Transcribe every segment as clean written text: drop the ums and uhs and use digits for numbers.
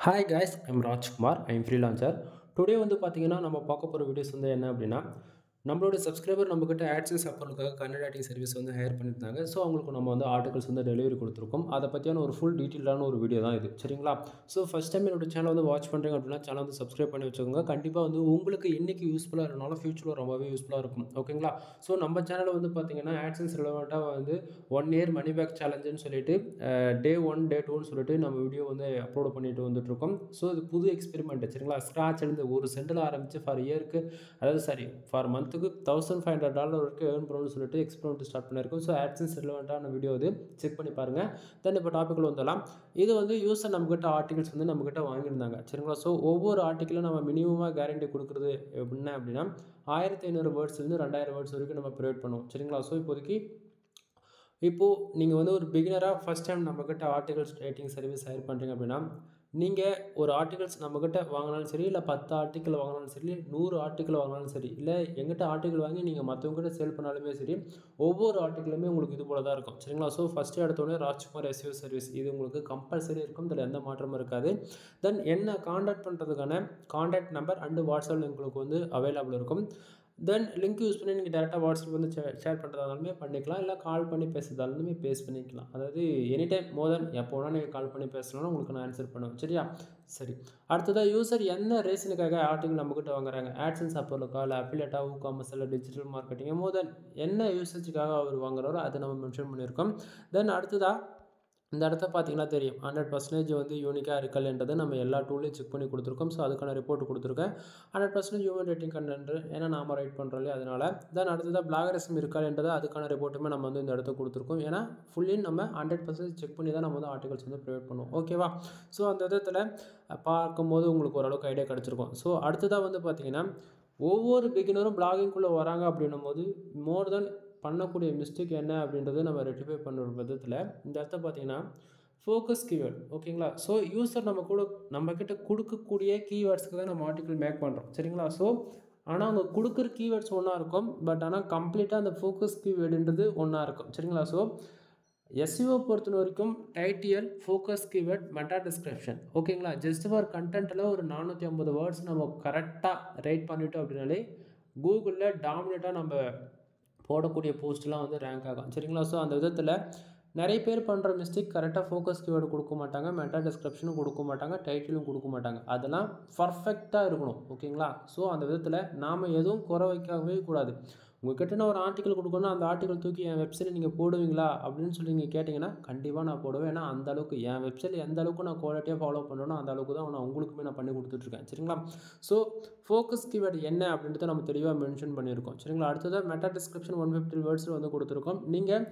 Hi guys, I'm Rajkumar. I'm freelancer. Today வந்து பார்த்தீங்கன்னா நம்ம பார்க்க போகிற வீடியோஸ் வந்து என்ன அப்படின்னா நம்மளோட சப்ஸ்கிரைபர் நம்மக்கிட்ட ஆட்சன்ஸ் அப்பலுக்காக கன்னட ரைட்டிங் சர்வீஸ் வந்து ஹையர் பண்ணியிருந்தாங்க. ஸோ அவங்களுக்கு நம்ம வந்து ஆர்டிகல்ஸ் வந்து டெலிவரி கொடுத்துருக்கோம். அதை பற்றியான ஒரு ஃபுல் டீட்டெயிலான ஒரு வீடியோ தான் இது, சரிங்களா? ஸோ ஃபஸ்ட் டைம் என்னோட சேனல் வந்து வாட்ச் பண்ணுறீங்க அப்படின்னா சேனல் வந்து சப்ஸ்கிரைப் பண்ணி வச்சுக்கோங்க. கண்டிப்பாக வந்து உங்களுக்கு இன்றைக்கி யூஸ்ஃபுல்லாக இருந்தாலும் ஃபியூச்சரில் ரொம்பவே யூஸ்ஃபுல்லாக இருக்கும், ஓகேங்களா? ஸோ நம்ம சேனலில் வந்து பார்த்தீங்கன்னா ஆட்சன்ஸ் ரிலவெண்ட்டாக வந்து 1 இயர் மணி பேக் சேலஞ்சுன்னு சொல்லிட்டு டே 1 டே 2ன்னு சொல்லிட்டு நம்ம வீடியோ வந்து அப்லோட் பண்ணிட்டு வந்துட்டுருக்கோம். ஸோ இது புது எக்ஸ்பெரிமெண்ட், சரிங்களா? ஸ்க்ராட்ச்லேருந்து ஒரு சென்டில் ஆரம்பித்து ஃபார் இயருக்கு, அதாவது சாரி ஃபார் மந்த்துக்கு $1500 வரைக்கும் ஏர்ன் பண்ணணும்னு சொல்லிட்டு எக்ஸ்பெரிமெண்ட் ஸ்டார்ட் பண்ணியிருக்கோம். ஸோ ஆட்சன்ஸ் ரிலவெண்ட்டான வீடியோ இது செக் பண்ணி பாருங்கள். தென் இப்போ டாப்பிக்கில் வந்துடலாம். இது வந்து யூஸர் நம்மக்கிட்ட ஆர்டிகல்ஸ் வந்து நம்மக்கிட்ட வாங்கியிருந்தாங்க, சரிங்களா? ஸோ ஒவ்வொரு ஆர்டிக்கிலும் நம்ம மினிமமாக கேரண்டி கொடுக்குறது என்ன அப்படின்னா 1500 வேர்ட்ஸ்லேருந்து 2000 வேர்ட்ஸ் வரைக்கும் நம்ம ப்ரொவைட் பண்ணுவோம், சரிங்களா? ஸோ இப்போது நீங்கள் வந்து ஒரு பிகினராக ஃபஸ்ட் டைம் நம்மக்கிட்ட ஆர்டிகல்ஸ் ரைட்டிங் சர்வீஸ் ஹையர் பண்ணுறீங்க அப்படின்னா நீங்கள் ஒரு ஆர்டிகல்ஸ் நம்மக்கிட்ட வாங்கினாலும் சரி, இல்லை 10 ஆர்டிக்கல் வாங்கினாலும் சரி, 100 ஆர்டிக்கல் வாங்கினாலும் சரி, இல்லை எங்கிட்ட ஆர்டிக்கல் வாங்கி நீங்கள் மற்றவங்ககிட்ட சேல் பண்ணாலுமே சரி, ஒவ்வொரு ஆர்டிக்கலுமே உங்களுக்கு இது போல தான் இருக்கும், சரிங்களா? ஸோ ஃபஸ்ட்டு எடுத்தோடனே ராஜ்குமார் எஸ்இஓ சர்வீஸ் இது உங்களுக்கு கம்பல்சரி இருக்கும், இதில் எந்த மாற்றமும் இருக்காது. தென் என்ன காண்டாக்ட் பண்ணுறதுக்கான காண்டாக்ட் நம்பர் அண்டு வாட்ஸ்அப் உங்களுக்கு வந்து அவைலபிள் இருக்கும். தென் லிங்க் யூஸ் பண்ணி நீங்கள் டேரெக்டாக வாட்ஸ்அப் வந்து ஷேர் பண்ணுறதாலுமே பண்ணிக்கலாம், இல்லை கால் பண்ணி பேசுறதாலுமே பண்ணிக்கலாம். அதாவது எனி டைம் மோர் தென் எப்போ வேணால் நீங்கள் கால் பண்ணி பேசணும்னா உங்களுக்கு நான் ஆன்சர் பண்ணுவேன், சரியா? சரி, அடுத்ததாக யூசர் என்ன ரீசனுக்காக ஆர்டிகல் நம்மக்கிட்ட வாங்குறாங்க? ஆட்சன்ஸ் அப்பலுக்கா, இல்லை அஃபிலியேட்டா, ஊகாமர்ஸ், இல்லை டிஜிட்டல் மார்க்கெட்டிங், மோர் தென் என்ன யூசேஜுக்காக அவர் வாங்குறாரோ அதை நம்ம மென்ஷன் பண்ணியிருக்கோம். தென் அடுத்ததாக இந்த இடத்த பார்த்தீங்கன்னா தெரியும் 100% வந்து யூனிக்காக இருக்கலன்றதை நம்ம எல்லா டூலையும் செக் பண்ணி கொடுத்துருக்கோம். ஸோ அதுக்கான ரிப்போர்ட் கொடுத்துருக்கேன். 100% ஹியூமன் ரேட்டிங் கண்டென்ட், ஏன்னா நாம் ரைட் பண்ணுறோம் இல்லையா, அதனால். தென் அடுத்ததாக பிளாகரிசம் இருக்காதுன்றதை அதுக்கான ரிப்போர்ட்டுமே நம்ம வந்து இந்த இடத்த கொடுத்துருக்கோம். ஏன்னா ஃபுல்லி நம்ம 100% செக் பண்ணி தான் நம்ம வந்து ஆர்டிகல்ஸ் வந்து ப்ரொவைட் பண்ணுவோம், ஓகேவா? ஸோ அந்த விதத்தில் பார்க்கும்போது உங்களுக்கு ஓரளவுக்கு ஐடியா கிடச்சிருக்கும். ஸோ அடுத்ததாக வந்து பார்த்திங்கன்னா ஒவ்வொரு பிகினரும் பிளாகிங்குள்ளே வராங்க அப்படின்னும் போது மோர் தென் பண்ணக்கூடிய மிஸ்டேக் என்ன அப்படின்றத நம்ம ரெக்டிஃபை பண்ணுற விதத்தில் இந்த இடத்த பார்த்தீங்கன்னா ஃபோக்கஸ் கீவேர்ட், ஓகேங்களா? ஸோ யூசர் நம்மக்கிட்ட கொடுக்கக்கூடிய கீவேர்ட்ஸ்க்கு தான் நம்ம ஆர்டிக்கல் மேக் பண்ணுறோம், சரிங்களா? ஸோ ஆனால் அவங்க கொடுக்குற கீவேர்ட்ஸ் ஒன்றா இருக்கும், பட் ஆனால் கம்ப்ளீட்டாக அந்த ஃபோக்கஸ் கீவேர்டுன்றது ஒன்றா இருக்கும், சரிங்களா? ஸோ எஸ்இஓ பொறுத்த வரைக்கும் title, focus keyword, meta description, ஓகேங்களா? ஜஸ்ட் ஃபார் கண்டென்ட்டில் ஒரு 450 வேர்ட்ஸ் நம்ம கரெக்டாக ரைட் பண்ணிட்டோம் அப்படின்னாலே கூகுளில் டாமினேட்டாக நம்ம போடக்கூடிய போஸ்ட்லாம் வந்து ரேங்க் ஆகும், சரிங்களா? ஸோ அந்த விதத்தில் நிறைய பேர் பண்ணுற மிஸ்டேக் கரெக்டாக ஃபோக்கஸ் கீவேர்டு கொடுக்க மாட்டாங்க, மெட்டா டிஸ்கிரிப்ஷனும் கொடுக்க மாட்டாங்க, டைட்டிலும் கொடுக்க மாட்டாங்க. அதெல்லாம் பர்ஃபெக்டாக இருக்கணும், ஓகேங்களா? ஸோ அந்த விதத்தில் நாம் எதுவும் குறை வைக்கவே கூடாது. உங்கள்கிட்ட நான் ஒரு ஆர்டிக்கல் கொடுக்கணும், அந்த ஆர்டிக்கல் தூக்கி என் வெப்சைட்டில் நீங்கள் போடுவீங்களா அப்படின்னு சொல்லி நீங்கள் கேட்டிங்கன்னா கண்டிப்பாக நான் போடுவேன். ஏன்னா அந்தளவுக்கு என் வெப்சைட்டில் எந்த அளவுக்கு நான் குவாலிட்டியாக ஃபாலோ பண்ணுறேனோ அந்த அளவுக்கு தான் நான் உங்களுக்குமே நான் பண்ணி கொடுத்துட்ருக்கேன், சரிங்களா? ஸோ ஃபோக்கஸ் கீவேர்டு என்ன அப்படின்றத நம்ம தெளிவாக மென்ஷன் பண்ணியிருக்கோம், சரிங்களா? அடுத்ததாக மெட்டா டிஸ்கிரிப்ஷன் 150 வேர்ட்ஸில் வந்து கொடுத்துருக்கோம். நீங்கள்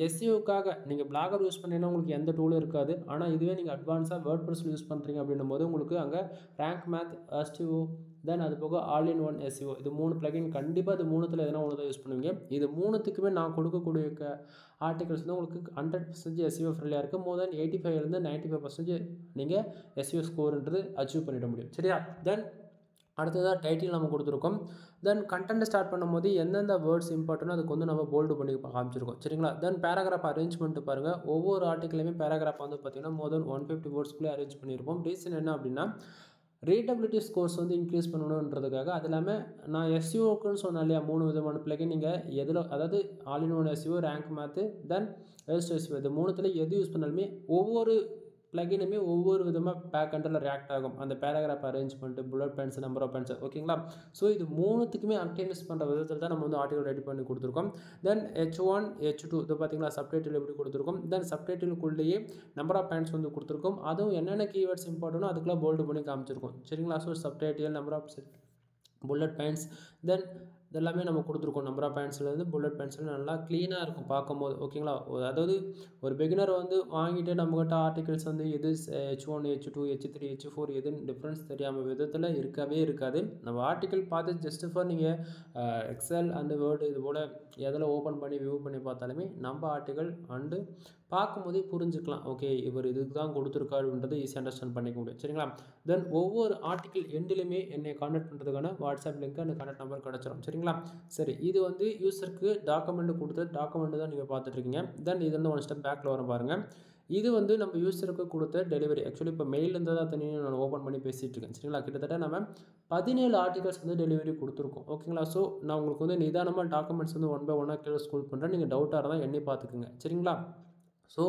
எஸ்இஓக்காக நீங்கள் பிளாகர் யூஸ் பண்ணீங்கன்னா உங்களுக்கு எந்த டூலும் இருக்காது. ஆனால் இதுவே நீங்கள் அட்வான்ஸாக வேர்ட்பிரஸ் யூஸ் பண்ணுறீங்க அப்படின்னும் போது உங்களுக்கு அங்கே ரேங்க் மேத், எஸ்டிஓ, தென் அது போக ஆல் இன் ஒன் எஸ்இஓ, இது 3 பிளகின் கண்டிப்பாக இது 3த்தில் எதனா ஒன்று தான் யூஸ் பண்ணுவீங்க. இது 3த்துக்குமே நான் கொடுக்கக்கூடிய ஆர்டிகல்ஸ் வந்து உங்களுக்கு 100% எஸ்இஓ ஃப்ரெண்ட்லியாக இருக்குது. மோர் தென் 85 95% நீங்கள் எஸ்இஓ ஸ்கோர்ன்றது அச்சீவ் பண்ணிட முடியும், சரியா? தென் அடுத்ததாக டைட்டில் நம்ம கொடுத்துருக்கோம். தென் கண்டென்ட் ஸ்டார்ட் பண்ணும்போது எந்தெந்த வேர்ட்ஸ் இம்பார்ட்டன்ட் அதுக்கு வந்து நம்ம போல்டு பண்ணி காமிச்சிருக்கோம், சரிங்களா? தென் பேராகிராஃப் அரேஞ்ச்மெண்ட் பாருங்கள். ஒவ்வொரு ஆர்டிக்கலையுமே பேராகிராஃப் வந்து பார்த்திங்கன்னா மோர் தென் 150 வேர்ட்ஸ்க்குள்ளே அரேஞ்ச் பண்ணியிருப்போம். ரீசன் என்ன அப்படின்னா ரீடபிலிட்டி ஸ்கோர்ஸ் வந்து இன்க்ரீஸ் பண்ணணுன்றதுக்காக. அது இல்லாமல் நான் எஸ்இஓக்குன்னு சொன்னேன் இல்லையா, 3 விதமான பிளகின் நீங்கள் எதில், அதாவது all in one SEO, rank maths, then SEO, இது 3த்தில் எது யூஸ் பண்ணாலுமே ஒவ்வொரு பிளகினுமே ஒவ்வொரு விதமாக பேக் எண்டில் ரியாக்ட் ஆகும். அந்த paragraph arrangement, bullet points, number of points, ஓகேங்களா? ஸோ இது 3த்துக்குமே ஆப்டிமைஸ் பண்ணுற விதத்தில் தான் நம்ம வந்து ஆர்டிகல் ரெடி பண்ணி கொடுத்துருக்கோம். தென் H1 H2 இது பார்த்தீங்களா சப்டைட்டில் எப்படி கொடுத்துருக்கோம். தென் சப்டைட்டிலுக்குள்ளேயே நம்பர் ஆஃப் பாயிண்ட்ஸ் வந்து கொடுத்துருக்கோம். அதுவும் என்னென்ன கீவேர்ட்ஸ் இம்பார்ட்டனோ அதுக்கெல்லாம் போல்டு பண்ணி காமிச்சிருக்கோம், சரிங்களா? So subtitle, number of bullet points, then இதெல்லாமே நம்ம கொடுத்துருக்கோம். நம்பர் ஆஃப் பாயிண்ட்ஸ்லேருந்து புல்லட் பாயிண்ட்ஸில் நல்லா க்ளீனாக இருக்கும் பார்க்கும்போது, ஓகேங்களா? அதாவது ஒரு பிகினர் வந்து வாங்கிட்டு நம்மகிட்ட ஆர்டிகல்ஸ் வந்து எது H1 H2 H3 H4 எதுன்னு டிஃப்ரென்ஸ் தெரியாமல் விதத்தில் இருக்கவே இருக்காது. நம்ம ஆர்டிக்கல் பார்த்து ஜஸ்ட் ஃபார் நீங்கள் எக்ஸல் அண்டு வேர்டு இது போல் எதில் ஓப்பன் பண்ணி வியூ பண்ணி பார்த்தாலுமே நம்ம ஆர்டிக்கல் அண்டு பார்க்கும்போதே புரிஞ்சுக்கலாம், ஓகே இவர் இதுக்கு தான் கொடுத்துருக்காருன்றது ஈஸியாக அண்டர்ஸ்டாண்ட் பண்ணிக்க முடியும், சரிங்களா? தென் ஒவ்வொரு ஆர்டிக்கல் எண்டிலுமே என்னை கான்டாக்ட் பண்ணுறதுக்கான WhatsApp link and contact number கிடச்சிரும், சரிங்களா? சரி, இது வந்து யூசருக்கு டாக்குமெண்ட் கொடுத்து டாக்குமெண்ட் தான் நீங்கள் பார்த்துட்ருக்கீங்க. தென் இது வந்து ஒன் ஸ்டெப் பேக்கில் வர பாருங்கள். இது வந்து நம்ம யூசருக்கு கொடுத்த டெலிவரி. ஆக்சுவலி இப்போ மெயிலேருந்து தான் தனியாக நான் ஓப்பன் பண்ணி பேசிகிட்டு இருக்கேன். சரிங்களா? கிட்டத்தட்ட நம்ம 17 ஆர்டிகல்ஸ் வந்து டெலிவரி கொடுத்துருக்கோம். ஓகேங்களா? ஸோ நான் உங்களுக்கு வந்து நிதானமாக டாக்குமெண்ட்ஸ் வந்து ஒன் பை ஒன்னாக கீழே ஸ்க்ரோல் பண்ணுறேன். நீங்கள் டவுட்டாக இருந்தால் எண்ணி பார்த்துக்குங்க. சரிங்களா? ஸோ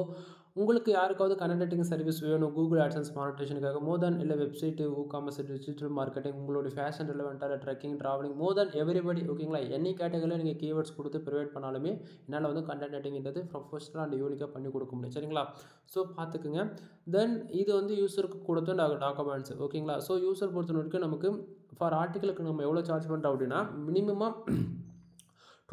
உங்களுக்கு யாருக்காவது கண்டென்ட் ரைட்டிங் சர்வீஸ் வேணும் கூகுள் ஆட்சன்ஸ் மானிட்டேஷனுக்காக இல்லை வெப்சைட்டு காமர்ஸ் டிஜிட்டல் மார்க்கெட்டிங் உங்களுடைய ஃபேஷன் ரிலவெண்ட்டாக ட்ரெக்கிங் ட்ராவலிங் எவரிபடி ஓகேங்களா எனி கேட்டகரியில் நீங்கள் கீவேர்ட்ஸ் கொடுத்து ப்ரொவைட் பண்ணாலுமே என்னால் வந்து கண்டென்ட் ரைட்டிங்கிறது ப்ரொஃபஷனல் அண்ட் யூனிக்காக பண்ணி கொடுக்க முடியும். சரிங்களா? ஸோ பார்த்துக்குங்க. தென் இது வந்து யூஸருக்கு கொடுத்த டாக்குமெண்ட்ஸ். ஓகேங்களா? ஸோ யூஸர் பொறுத்த வரைக்கும் நமக்கு ஃபார் ஆர்டிகளுக்கு நம்ம எவ்வளோ சார்ஜ் பண்ணுறோம் அப்படின்னா மினிமமாக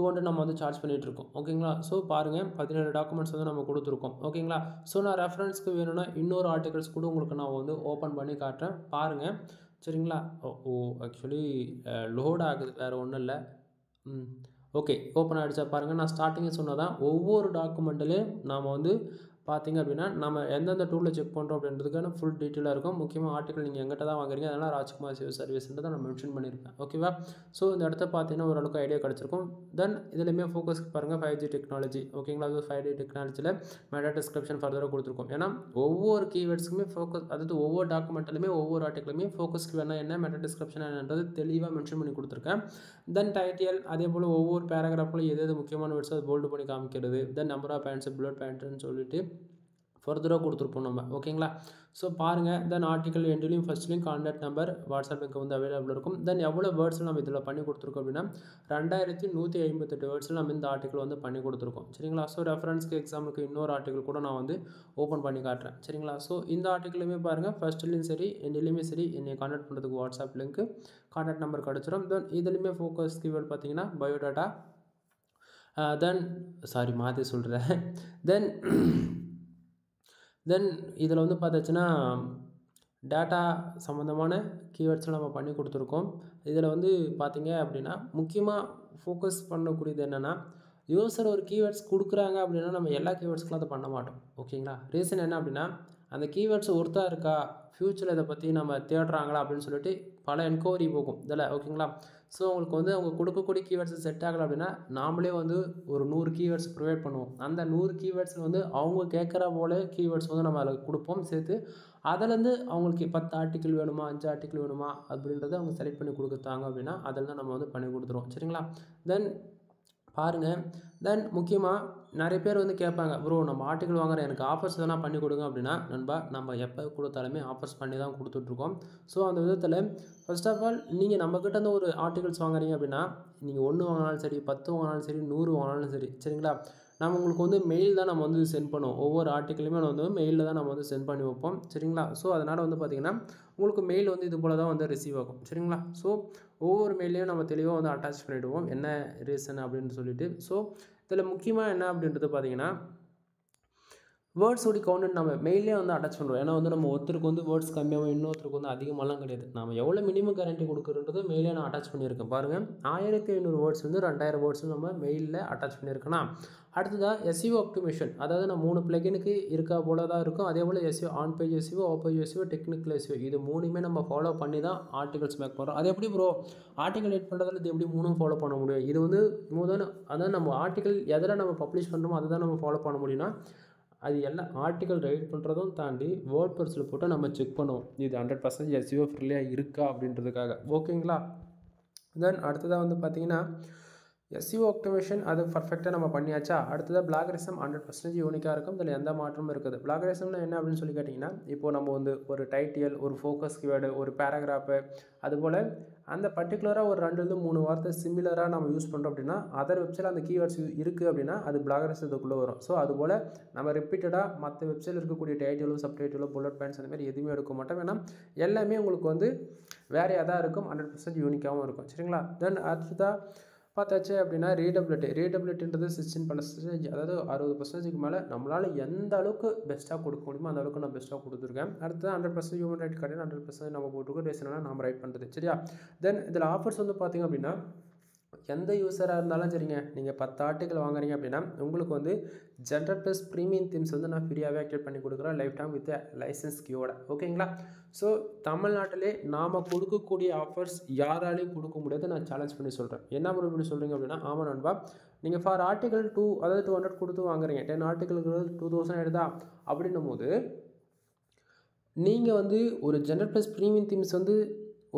200 நம்ம வந்து சார்ஜ் பண்ணிகிட்ருக்கோம். ஓகேங்களா? ஸோ பாருங்கள் 17 டாக்குமெண்ட்ஸ் வந்து நம்ம கொடுத்துருக்கோம். ஓகேங்களா? ஸோ நான் ரெஃபரன்ஸ்க்கு வேணும்னா இன்னொரு ஆர்டிகல்ஸ் கூட உங்களுக்கு நான் வந்து ஓப்பன் பண்ணி காட்டுறேன் பாருங்கள். சரிங்களா? ஆக்சுவலி லோட் ஆகுது, வேறு ஒன்றும் இல்லை. ஓகே, ஓப்பன் ஆகிடுச்சா பாருங்கள். நான் ஸ்டார்டிங்கே சொன்னதான் ஒவ்வொரு டாக்குமெண்ட்லேயும் நாம் வந்து பார்த்திங்க அப்படின்னா நம்ம எந்தெந்த டூலில் செக் பண்ணுறோம் அப்படின்றதுக்கான ஃபுல் டீட்டெயிலாக இருக்கும். முக்கியமாக ஆர்டிகல் நீங்கள் எங்கிட்ட தான் வாங்குறீங்க, அதனால் ராஜ்குமார் சிவ சர்வீஸ்ன்றதை நான் மென்ஷன் பண்ணியிருப்பேன். ஓகேவா? ஸோ இந்த இடத்த பார்த்தீங்கன்னா ஓரளவுக்கு ஐடியா கிடச்சிருக்கும். தென் இதுலையுமே ஃபோக்கஸ்க்கு பாருங்கள் 5G டெக்னாலஜி. ஓகேங்களா? அது 5G டெக்னாலஜியில் மெட்டா டிஸ்கிரிப்ஷன் ஃபர்தராக கொடுத்துருக்கோம். ஏன்னா ஒவ்வொரு கீவேர்ட்ஸுக்குமே ஃபோக்கஸ், அதாவது ஒவ்வொரு டாக்குமெண்ட்லையுமே ஒவ்வொரு ஆர்டிகலுமே ஃபோக்கஸ்க்கு வேணால் என்ன மெட்டா டிஸ்கிரிப்ஷன் என்னன்றது தெளிவாக மென்ஷன் பண்ணி கொடுத்துருக்கேன். தென் டைட்டில், அதே போல் ஒவ்வொரு பேராகிராஃபில் எது முக்கியமான வேர்ட்ஸ் அது போல்டு பண்ணி காமிக்கிறது. Then number of points bullet பாயிண்ட்னு சொல்லிட்டு ஃபர்தராக கொடுத்துருப்போம் நம்ம. ஓகேங்களா? ஸோ பாருங்கள். தென் ஆர்டிகல் எண்ட்லையும் ஃபஸ்ட்லையும் கான்டாக்ட் நம்பர் வாட்ஸ்அப் லிங்க் வந்து அவைலபிள் இருக்கும். தென் எவ்வளோ வேர்ட்ஸில் நம்ம இதில் பண்ணி கொடுத்துருக்கோம் அப்படின்னா 2158 வேர்ட்ஸில் நம்ம இந்த ஆர்டிகல் வந்து பண்ணி கொடுத்துருக்கோம். சரிங்களா? ஸோ ரெஃபரன்ஸ்க்கு எக்ஸாம்பிளுக்கு இன்னொரு ஆர்டிகல் கூட நான் வந்து ஓப்பன் பண்ணி காட்டுறேன். சரிங்களா? ஸோ இந்த ஆர்டிகலுமே பாருங்கள் ஃபஸ்ட்லேயும் சரி எண்ட்லையுமே சரி என்னை கான்டாக்ட் பண்ணுறதுக்கு வாட்ஸ்அப் லிங்க்கு கான்டாக்ட் நம்பர் கிடச்சிரும். தென் இதுலையுமே ஃபோக்கஸ் கீவேர்ட் பார்த்தீங்கன்னா பயோடாட்டா. தென் மாற்றி சொல்கிறேன். தென் இதில் வந்து பார்த்தாச்சுன்னா டேட்டா சம்மந்தமான கீவேர்ட்ஸில் நம்ம பண்ணி கொடுத்துருக்கோம். இதில் வந்து பார்த்திங்க அப்படின்னா முக்கியமாக ஃபோக்கஸ் பண்ணக்கூடியது என்னென்னா யூஸர் ஒரு கீவேர்ட்ஸ் கொடுக்குறாங்க அப்படின்னா நம்ம எல்லா கீவேர்ட்ஸ்க்கும் அதை பண்ண மாட்டோம். ஓகேங்களா? ரீசன் என்ன அப்படின்னா அந்த கீவேர்ட்ஸ் ஒர்த்தா இருக்கா, ஃப்யூச்சரில் இதை பற்றி நம்ம தேடுறாங்களா அப்படின்னு சொல்லிட்டு பல என்கொயரி போகும் இதில். ஓகேங்களா? ஸோ உங்களுக்கு வந்து அவங்க கொடுக்கக்கூடிய கீவேர்ட்ஸ் செட் ஆகலை அப்படின்னா நாமளே வந்து ஒரு 100 கீவேர்ட்ஸ் ப்ரொவைட் பண்ணுவோம். அந்த 100 கீவேர்ட்ஸில் வந்து அவங்க கேட்குற போல் கீவேர்ட்ஸ் வந்து நம்ம அதில் கொடுப்போம் சேர்த்து. அதிலேருந்து அவங்களுக்கு 10 ஆர்டிக்கிள் வேணுமா 5 ஆர்டிக்கிள் வேணுமா அப்படின்றத அவங்க செலக்ட் பண்ணி கொடுக்குறாங்க அப்படின்னா அதில் தான் நம்ம வந்து பண்ணி கொடுத்துருவோம். சரிங்களா? தென் பாருங்கள். தென் முக்கியமாக நிறைய பேர் வந்து கேட்பாங்க, ப்ரோ நம்ம ஆர்டிக்கல் வாங்குறேன் எனக்கு ஆஃபர்ஸ் எதனா பண்ணி கொடுங்க அப்படின்னா, நண்பா நம்ம எப்போ கொடுத்தாலுமே ஆஃபர்ஸ் பண்ணி தான் கொடுத்துட்ருக்கோம். ஸோ அந்த விதத்தில் ஃபர்ஸ்ட் ஆஃப் ஆல் நீங்கள் நம்மக்கிட்ட இருந்து ஒரு ஆர்டிகல்ஸ் வாங்குறீங்க அப்படின்னா நீங்கள் 1 வாங்கினாலும் சரி 10 வாங்கினாலும் சரி 100 வாங்கினாலும் சரி. சரிங்களா? நம்ம உங்களுக்கு வந்து மெயில் தான் நம்ம வந்து சென்ட் பண்ணுவோம். ஒவ்வொரு ஆர்டிக்கலுமே வந்து மெயிலில் தான் நம்ம வந்து சென்ட் பண்ணி வைப்போம். சரிங்களா? ஸோ அதனால் வந்து பார்த்திங்கன்னா உங்களுக்கு மெயில் வந்து இது போல் தான் வந்து ரிசீவ் ஆகும். சரிங்களா? ஸோ ஒவ்வொரு மெயிலையும் நம்ம தெளிவாக வந்து அட்டாச் பண்ணிவிடுவோம் என்ன ரீசன் அப்படின்னு சொல்லிட்டு. ஸோ இதில் முக்கியமாக என்ன அப்படின்றது பார்த்திங்கன்னா வேர்ட்ஸோடைய கவுண்ட் நம்ம மெயிலே வந்து அட்டாச் பண்ணுறோம். ஏன்னா வந்து நம்ம ஒருத்தருக்கு வந்து வேர்ட்ஸ் கம்மியாகவும் இன்னொருத்தருக்கு வந்து அதிகமாகலாம் கிடையாது. நம்ம எவ்வளோ மினிமம் கேரண்டி கொடுக்குறன்றது மெயிலே நான் அட்டாச் பண்ணியிருக்கேன். பாருங்கள் 1500 வேர்ட்ஸ் வந்து 2000 வேர்ட்ஸ் நம்ம மெயிலில் அட்டாச் பண்ணியிருக்கேன்னா. அடுத்ததாக SEO ஆப்டிமேஷன், அதாவது நான் 3 பிளகினுக்கு இருக்கா போல தான் இருக்கும். அதே போல் SEO on page SEO off page SEO technical SEO இது 3மே நம்ம ஃபாலோ பண்ணி தான் ஆர்டிகல்ஸ் மேக் பண்ணுறோம். அது எப்படி ப்ரோ ஆர்டிகல் எடிட் பண்ணுறதுல இது எப்படி 3ம் ஃபாலோ பண்ண முடியும்? இது வந்து அதாவது நம்ம ஆர்டிகல் எதில் நம்ம பப்ளிஷ் பண்ணுறோமோ அதை தான் நம்ம ஃபாலோ பண்ண முடியும்னா அது எல்லாம் ஆர்டிக்கல் ரைட் பண்ணுறதும் தாண்டி வேர்ட்பிரஸ்ல போட்டு நம்ம செக் பண்ணுவோம் இது 100% SEO ஃப்ரெண்ட்லியாக இருக்கா அப்படின்றதுக்காக. ஓகேங்களா? தென் அடுத்ததாக வந்து பார்த்திங்கன்னா SEO ஆப்டிமேஷன் அது பர்ஃபெக்டாக நம்ம பண்ணியாச்சா. அடுத்ததாக பிளாகரிசம் 100% யூனிக்காக இருக்கும். இதில் எந்த மாற்றமும் இருக்குது. பிளாகரிசம்னா என்ன அப்படின்னு சொல்லி கேட்டிங்கன்னா இப்போது நம்ம வந்து ஒரு டைட்டில் ஒரு ஃபோக்கஸ் கீவேர்டு ஒரு பேராகிராஃபு அதுபோல் அந்த பர்டிகுலராக ஒரு 2-3 வார்த்தை சிமிலராக நம்ம யூஸ் பண்ணுறோம் அப்படின்னா அதர் வெப்சைட்டில் அந்த கீவேர்ட்ஸ் இருக்குது அப்படின்னா அது பிளாகரிசத்துக்குள்ளே வரும். ஸோ அதுபோல் நம்ம ரிப்பீட்டடாக மற்ற வெப்சைட்டில் இருக்கக்கூடிய டைட்டிலோ சப்டைட்டிலோ புல்லட் பாயிண்ட்ஸ் அந்த மாதிரி எதுவுமே எடுக்க மாட்டோம். ஏன்னா எல்லாமே உங்களுக்கு வந்து வேறு எதாக இருக்கும் 100% யூனிக்காகவும் இருக்கும். சரிங்களா? தென் அடுத்ததாக பார்த்தாச்சு அப்படின்னா ரீடபிலிட்டின்றது 16%, அதாவது 60%க்கு மேலே நம்மளால் எந்த அளவுக்கு பெஸ்ட்டாக கொடுக்க முடியுமோ அந்த அளவுக்கு நான் பெஸ்ட்டாக கொடுத்துருக்கேன். அடுத்தது 100% ஹியூமன் ரைட் கிடையாது 100% நம்ம போட்டுருக்கோம் ரீசனாக நம்ம ரைட் பண்ணுறது. சரியா? தென் இதில் ஆஃபர்ஸ் வந்து பார்த்திங்க அப்படின்னா எந்த யூஸராக இருந்தாலும் சரிங்க நீங்கள் 10 ஆர்டிக்கல் வாங்குறீங்க அப்படின்னா உங்களுக்கு வந்து ஜென்ரல் ப்ளஸ் ப்ரீமியம் தீம்ஸ் வந்து நான் ஃப்ரீயாகவே ஆக்டிவேட் பண்ணி கொடுக்குறேன் லைஃப் டைம் வித் லைசன்ஸ் கீயோட. ஓகேங்களா? ஸோ தமிழ்நாட்டிலே நாம் கொடுக்கக்கூடிய ஆஃபர்ஸ் யாராலையும் கொடுக்க முடியாது. நான் சேலஞ்ச் பண்ணி சொல்கிறேன். என்ன பண்ணி சொல்கிறீங்க அப்படின்னா ஆமாம் நண்பா நீங்கள் ஃபார் ஆர்டிகல் 2 அதாவது 200 கொடுத்து வாங்குறீங்க, 10 ஆர்டிகலுக்கு 2000 ஆயிடுதா அப்படின்னும் போது நீங்கள் வந்து ஒரு ஜெனரல் ப்ளஸ் ப்ரீமியம் தீம்ஸ் வந்து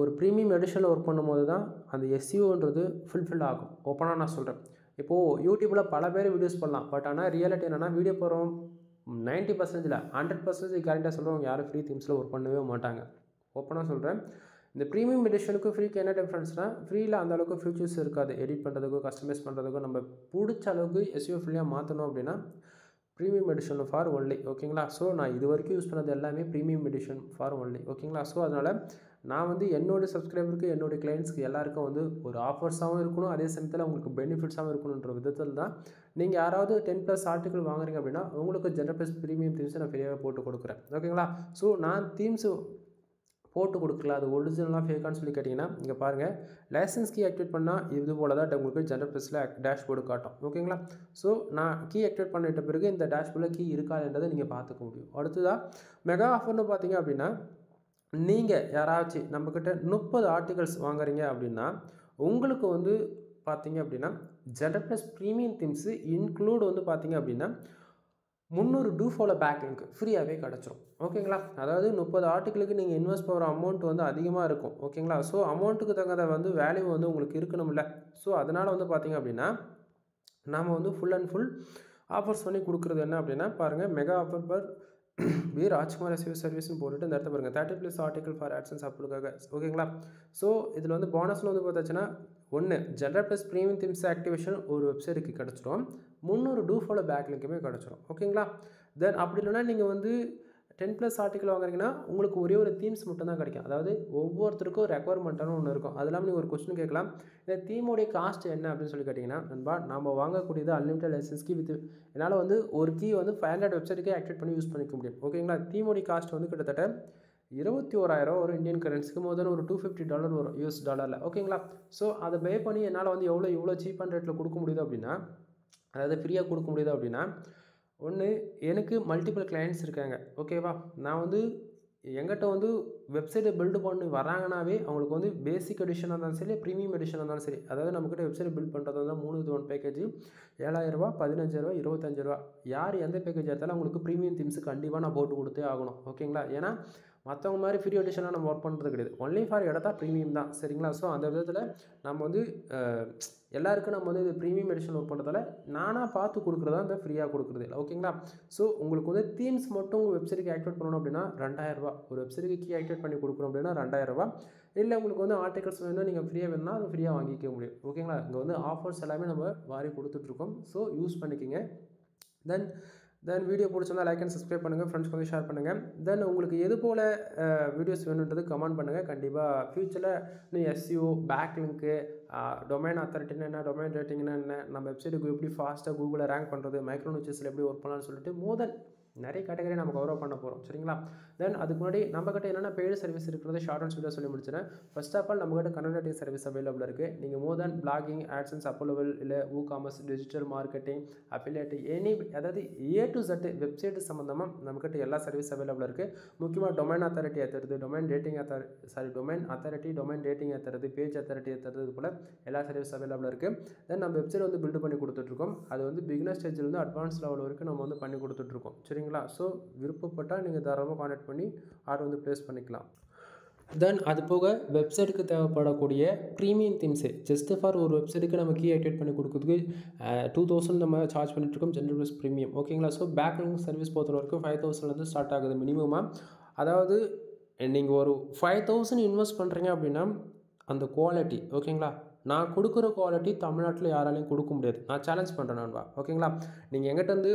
ஒரு ப்ரீமியம் எடிஷனில் ஒர்க் பண்ணும்போது தான் அந்த எஸ்இஓன்றது ஃபுல்ஃபில் ஆகும். ஓப்பனாக நான் சொல்கிறேன். இப்போது யூடியூப்பில் பல பேர் வீடியோஸ் பண்ணலாம், பட் ஆனால் ரியாலிட்டி என்னென்னா வீடியோ போகிறோம் 90% 100% கேரண்டியாக சொல்கிறவங்க யாரும் ஃப்ரீ தீம்ஸில் ஒர்க் பண்ணவே மாட்டாங்க. ஓப்பனாக சொல்கிறேன். இந்த ப்ரீமியம் எடிஷனுக்கும் ஃப்ரீக்கு என்ன டிஃப்ரென்ஸ்னால், ஃப்ரீயில் அந்த அளவுக்கு ஃபியூச்சர்ஸ் இருக்காது. எடிட் பண்ணுறதுக்கோ கஸ்டமைஸ் பண்ணுறதுக்கோ நம்ம பிடிச்ச அளவுக்கு எஸ்இஓ ஃப்ரீயாக மாற்றணும் அப்படின்னா ப்ரீமியம் எடிஷன் ஃபார் ஒன்லி. ஓகேங்களா? ஸோ நான் இது வரைக்கும் யூஸ் பண்ணது எல்லாமே ப்ரீமியம் எடிஷன் ஃபார் ஒன்லி. ஓகேங்களா? ஸோ அதனால் நான் வந்து என்னோடய சப்ஸ்கிரைபருக்கு என்னோடய கிளைண்ட்ஸ்க்கு எல்லாருக்கும் வந்து ஒரு ஆஃபர்ஸாகவும் இருக்கணும், அதே சமயத்தில் உங்களுக்கு பெனிஃபிட்ஸாகவும் இருக்கணுன்ற விதத்தில் தான் நீங்கள் யாராவது 10+ ஆர்டிகல் வாங்குறீங்க அப்படின்னா உங்களுக்கு ஜெனரல் ப்ளஸ் ப்ரீமியம் தீம்ஸை நான் ஃப்ரீயாக போட்டு கொடுக்குறேன். ஓகேங்களா? ஸோ நான் தீம்ஸு போட்டு கொடுக்கல, அது ஒரிஜினலாக ஃபேக்கான்னு சொல்லி கேட்டிங்கன்னா இங்கே பாருங்கள், லைசன்ஸ் கீ ஆக்டிவேட் பண்ணால் இது போல் தான் உங்களுக்கு ஜெனரல் ப்ளஸில் டேஷ்போர்டு காட்டும். ஓகேங்களா? ஸோ நான் கீ ஆக்டிவேட் பண்ணிட்ட பிறகு இந்த டேஷ்போர்டில் கீ இருக்காதுன்றதை நீங்கள் பார்த்துக்க முடியும். அடுத்ததாக மெகா ஆஃபர்னு பார்த்தீங்க அப்படின்னா, நீங்கள் யாராச்சும் நம்மக்கிட்ட 30 ஆர்டிகல்ஸ் வாங்குறீங்க அப்படின்னா உங்களுக்கு வந்து பார்த்தீங்க அப்படின்னா general plus premium themes include வந்து பார்த்தீங்க அப்படின்னா 300 டூ ஃபாலோ பேக் லிங்க் ஃப்ரீயாகவே கிடச்சிரும். ஓகேங்களா? அதாவது 30 ஆர்டிகளுக்கு நீங்கள் இன்வெஸ்ட் பண்ணுற அமௌண்ட் வந்து அதிகமாக இருக்கும். ஓகேங்களா? ஸோ அமௌண்ட்டுக்கு தகுந்த வந்து வேல்யூ வந்து உங்களுக்கு இருக்கணும்ல. ஸோ அதனால் வந்து பார்த்தீங்க அப்படின்னா நாம் வந்து ஃபுல் அண்ட் ஃபுல் ஆஃபர்ஸ் பண்ணி கொடுக்குறது என்ன அப்படின்னா பாருங்கள், mega offer per B Rajkumar SEO சர்வீஸ்னு போட்டுட்டு இந்த இடத்த பாருங்கள் 30+ ஆர்டிகல் ஃபார் ஆட்சன்ஸ் அப்ளுக்காக. ஓகேங்களா? ஸோ இதில் வந்து போனஸில் வந்து பார்த்தாச்சுன்னா ஒன்று general plus premium themes activation ஒரு வெப்சைட்டுக்கு கிடச்சிரும், 300 டூ ஃபாலோ பேக் லிங்க்குமே கிடச்சிரும். ஓகேங்களா? தென் அப்படி இல்லைனா நீங்கள் வந்து 10+ ஆர்டிகல் வாங்குறீங்கன்னா உங்களுக்கு ஒரே ஒரு தீம்ஸ் மட்டும் தான் கிடைக்கும். அதாவது ஒவ்வொருத்தருக்கும் ரெக்குவயர்மெண்ட்டான ஒன்று இருக்கும். அது இல்லாமல் நீங்கள் ஒரு கொஸ்டின் கேட்கலாம், இந்த தீமோடைய காஸ்ட் என்ன அப்படின்னு சொல்லி கேட்டிங்கன்னா, நண்பா நம்ம வாங்கக்கூடியது அன்லிமிட்டட் லைசன்ஸ் கீ வித் என்னால் வந்து ஒரு கீ வந்து 500 வெப்சைட்டுக்கே ஆக்டிவேட் பண்ணி யூஸ் பண்ணிக்க முடியும். ஓகேங்களா? தீமோடைய காஸ்ட் வந்து கிட்டத்தட்ட 21,000 ஒரு இந்தியன் கரன்சிக்கு மோர் தென் ஒரு $250 வரும் யூஎஸ் டாலரில். ஓகேங்களா? ஸோ அதை பே பண்ணி என்னால் வந்து எவ்வளோ சீப்பான ரேட்டில் கொடுக்க முடியுது அப்படின்னா, அதாவது ஃப்ரீயாக கொடுக்க முடியுது அப்படின்னா, ஒன்று எனக்கு மல்டிபிள் கிளைண்ட்ஸ் இருக்காங்க. ஓகேவா? நான் வந்து எங்கிட்ட வந்து வெப்சைட்டை பில்டு பண்ணி வராங்கனாவே அவங்களுக்கு வந்து பேசிக் எடிஷனாக இருந்தாலும் சரி, ப்ரீமியம் எடிஷனாக இருந்தாலும் சரி, அதாவது நம்மக்கிட்ட வெப்சைட் பில்ட் பண்ணுறது வந்து 3 வித் 1 பேக்கேஜ் $7,000 $15,000 $25,000 யார் எந்த பேக்கேஜ் எடுத்தாலும் அவங்களுக்கு ப்ரீமியம் தீம்ஸு கண்டிப்பாக நான் போட்டு கொடுத்தே ஆகணும். ஓகேங்களா? ஏன்னா மற்றவங்க மாதிரி ஃப்ரீ எடிஷனாக நம்ம ஒர்க் பண்ணுறது கிடையாது. ஒன்லி ஃபார் எடுத்தால் ப்ரீமியம் தான். சரிங்களா? ஸோ அந்த விதத்தில் நம்ம வந்து எல்லாருக்கும் நம்ம வந்து இது ப்ரீமியம் எடிஷன் ஒர்க் பண்ணுறதால நானாக பார்த்து கொடுக்குறதா இந்த ஃப்ரீயாக கொடுக்குறது இல்லை. ஓகேங்களா? ஸோ உங்களுக்கு வந்து தீம்ஸ் மட்டும் உங்கள் வெப்சைட்டுக்கு ஆக்டிவேட் பண்ணணும் அப்படின்னா $2,000. ஒரு வெப்சைட்டுக்கு கீ ஆக்டிவேட் பண்ணி கொடுக்குறோம் அப்படின்னா $2,000. இல்லை உங்களுக்கு வந்து ஆர்டிகல்ஸ் வேணும்னா நீங்கள் ஃப்ரீயாக வேணும்னா அது ஃப்ரீயாக வாங்கிக்க முடியும். ஓகேங்களா? இங்கே வந்து ஆஃபர்ஸ் எல்லாமே நம்ம வாரி கொடுத்துட்ருக்கோம். ஸோ யூஸ் பண்ணிக்கோங்க. தென் வீடியோ பிடிச்சிருந்தா லைக் அண்ட் சப்ஸ்கிரைப் பண்ணுங்கள், ஃப்ரெண்ட்ஸ்க்கு வந்து ஷேர் பண்ணுங்கள். தென் உங்களுக்கு எது போல் வீடியோஸ் வேணுன்றது கமெண்ட் பண்ணுங்கள். கண்டிப்பாக ஃப்யூச்சரில் இன்னும் எஸ்இஓ பேக் லிங்க்கு, டொமைன் அத்தாரிட்டினா என்ன, டொமைன் ரேட்டிங்னா என்ன, நம்ம வெப்சைட்டுக்கு எப்படி ஃபாஸ்ட்டாக கூகுளில் ரேங்க் பண்ணுறது, மைக்ரோ நிச்சஸில் எப்படி ஒர்க் பண்ணலாம்னு சொல்லிட்டு மோதல் நிறைய கேட்டகரி நம்ம கவர் பண்ண போகிறோம். சரிங்களா? தென் அதுக்கு முன்னாடி நம்மக்கிட்ட என்னென்ன பெய்டு சர்வீஸ் இருக்கிறது ஷார்ட் அண்ட் ஸ்வீட்டாக சொல்லி முடிச்சிடறேன். ஃபர்ஸ்ட் ஆஃப் ஆல் நம்மக்கிட்ட கன்வெர்ட்டிங் சர்வீஸ் அவைலபிள் இருக்குது. நீங்கள் more then blogging, AdSense, approval, இல்லை காமர்ஸ், டிஜிட்டல் மார்க்கெட்டிங், அஃபிலியேட், அதாவது A to Z வெப்சைட்டு சம்மந்தமாக நம்மக்கிட்ட எல்லா சர்வீஸ் அவைலபிள் இருக்குது. முக்கியமாக டொமைன் அத்தாரிட்டி ஏற்றுறது, டொமைன் அத்தாரிட்டி, டொமைன் ரேட்டிங் ஏற்றுறது, பேஜ் அத்தாரிட்டி ஏற்றுறது, இது போல் எல்லா சர்வீஸ் அவைலபிள் இருக்குது. தென் நம்ம வெப்சைட் வந்து பில்டு பண்ணி கொடுத்துட்ருக்கோம். அது வந்து பிகினர் ஸ்டேஜ்லேருந்து அட்வான்ஸ் லெவல் வரைக்கும் நம்ம வந்து பண்ணி கொடுத்துட்ருக்கோம். சரிங்களா? ஸோ விருப்பப்பட்டால் நீங்கள் தாராளமாக கான்டாக்ட் பண்ணி ஆர்டர் வந்து ப்ளேஸ் பண்ணிக்கலாம். தென் அது போக வெப்சைட்டுக்கு தேவைப்படக்கூடிய ப்ரீமியம் தீம்ஸு ஜஸ்ட் ஃபார் ஒரு வெப்சைட்டுக்கு நம்ம கீ ஆக்டிவேட் பண்ணி கொடுக்குறதுக்கு 2,000 நம்ம சார்ஜ் பண்ணிட்டுருக்கோம் ஜெனரல் ப்ளஸ் ப்ரீமியம். ஓகேங்களா? ஸோ பேக்லிங்க் சர்வீஸ் பொறுத்த வரைக்கும் 5,000 ஸ்டார்ட் ஆகுது மினிமமாக. அதாவது நீங்கள் ஒரு 5,000 இன்வெஸ்ட் பண்ணுறீங்க அப்படின்னா அந்த குவாலிட்டி, ஓகேங்களா, நான் கொடுக்குற குவாலிட்டி தமிழ்நாட்டில் யாராலையும் கொடுக்க முடியாது. நான் சேலஞ்ச் பண்ணுறேன் நண்பா. ஓகேங்களா? நீங்கள் எங்கிட்ட வந்து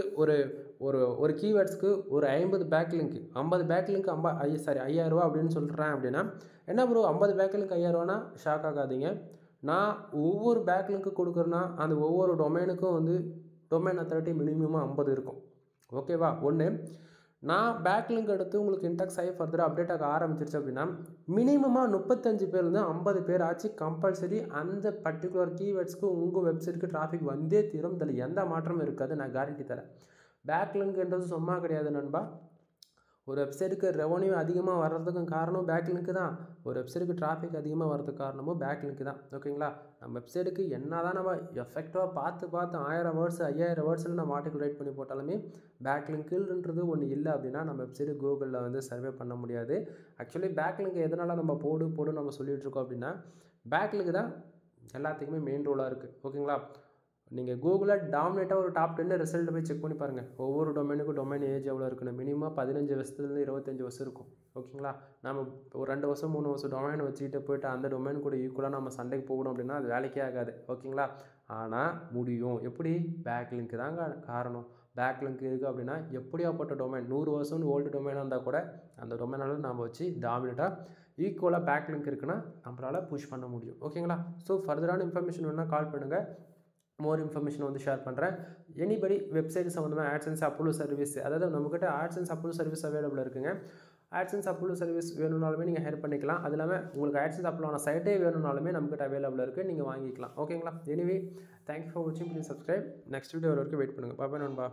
ஒரு கீவேர்ட்ஸ்க்கு ஒரு 50 பேக் லிங்க் 50 பேக் லிங்க் $5,000 அப்படின்னு சொல்கிறேன் அப்படின்னா என்ன ப்ரோ 50 பேக் லிங்க் $5,000னா ஷாக் ஆகாதீங்க. நான் ஒவ்வொரு பேக் லிங்க்கு கொடுக்குறேன்னா அந்த ஒவ்வொரு டொமைனுக்கும் வந்து டொமைன் அத்தாரிட்டி மினிமமாக 50 இருக்கும். ஓகேவா? ஒன்று நான் பேக் லிங்க் எடுத்து உங்களுக்கு இன்டெக்ஸ் ஆகி ஃபர்தராக அப்டேட் ஆக ஆரம்பிச்சிருச்சு அப்படின்னா மினிமமாக 35 பேர்லேருந்து 50 பேர் ஆச்சு கம்பல்சரி அந்த பர்டிகுலர் கீவேர்ட்ஸ்க்கு உங்கள் வெப்சைட்டுக்கு டிராஃபிக் வந்தே தீரும். இதில் எந்த மாற்றமும் இருக்காது, நான் கேரண்டி தரேன். பேக் லிங்க்ன்றது சும்மா கிடையாது நண்பா. ஒரு வெப்சைட்டுக்கு ரெவன்யூ அதிகமாக வர்றதுக்கும் காரணம் பேக்லிங்க்கு தான். ஒரு வெப்சைட்டுக்கு டிராஃபிக் அதிகமாக வர்றதுக்கு காரணமும் பேக்லிங்க்கு தான். ஓகேங்களா? நம்ம வெப்சைட்டுக்கு என்ன தான் நம்ம எஃபெக்டிவாக பார்த்து 1000 வேர்ட்ஸ் 5000 வேர்ட்ஸ்னு நம்ம ஆர்டிக்கல் ரைட் பண்ணி போட்டாலுமே பேக்லிங்க்குன்றது ஒன்று இல்லை அப்படின்னா நம்ம வெப்சைட்டு கூகுளில் வந்து சர்வே பண்ண முடியாது. ஆக்சுவலி பேக்லிங்க் எதனால் நம்ம போடு நம்ம சொல்லிகிட்டு இருக்கோம் அப்படின்னா பேக்லிங்க் தான் எல்லாத்துக்குமே மெயின் ரோலாக இருக்குது. ஓகேங்களா? நீங்கள் கூகுளில் டாமினேட்டாக ஒரு டாப் 10 ரிசல்ட் போய் செக் பண்ணி பாருங்கள். ஒவ்வொரு டொமைனுக்கும் டொமைன் ஏஜ் எவ்வளோ இருக்குன்னு மினிமம் 15 வருஷத்துலேருந்து 25 வருஷம் இருக்கும். ஓகேங்களா? நம்ம ஒரு 2 வருஷம் 3 வருஷம் டொமைன் வச்சுக்கிட்டு போய்ட்டு அந்த டொமைன் கூட ஈக்குவலாக நம்ம சண்டைக்கு போகணும் அப்படின்னா அது வேலைக்கே ஆகாது. ஓகேங்களா? ஆனால் முடியும். எப்படி? பேக்லிங்க் தாங்க காரணம். பேக்லிங்க் இருக்குது அப்படின்னா எப்படியாப்பட்ட டொமைன் 100 வருஷம்னு ஓல்டு டொமைனாக இருந்தால் கூட அந்த டொமைனால நம்ம வச்சு டாமினேட்டாக ஈக்குவலாக பேக்லிங்க் இருக்குன்னா நம்மளால் புஷ் பண்ண முடியும். ஓகேங்களா? ஸோ ஃபர்தரான இன்ஃபர்மேஷன் வேணால் கால் பண்ணுங்கள். மோர் இன்ஃபர்மேஷன் வந்து ஷேர் பண்ணுறேன். எனிபடி வெப்சைட் சம்மந்தமாக AdSense அப்ரூவல் சர்வீஸ், அதாவது நம்மக்கிட்ட AdSense அப்ரூவல் சர்வீஸ் அவைலபிள் இருக்குங்க. AdSense அப்ரூவல் சர்வீஸ் வேணும்னாலுமே நீங்கள் ஹையர் பண்ணிக்கலாம். அது இல்லாமல் உங்களுக்கு AdSense அப்ரூவல் ஆன சைட்டே வேணும்னாலுமே நம்மக்கிட்ட அவைலபிள் இருக்குது, நீங்கள் வாங்கிக்கலாம். ஓகேங்களா? எனிவே தேங்க்யூ ஃபார் வாட்சிங். Please subscribe. நெக்ஸ்ட் வீடியோ வரைக்கும் வெயிட் பண்ணுங்கள். பாய் நண்பா.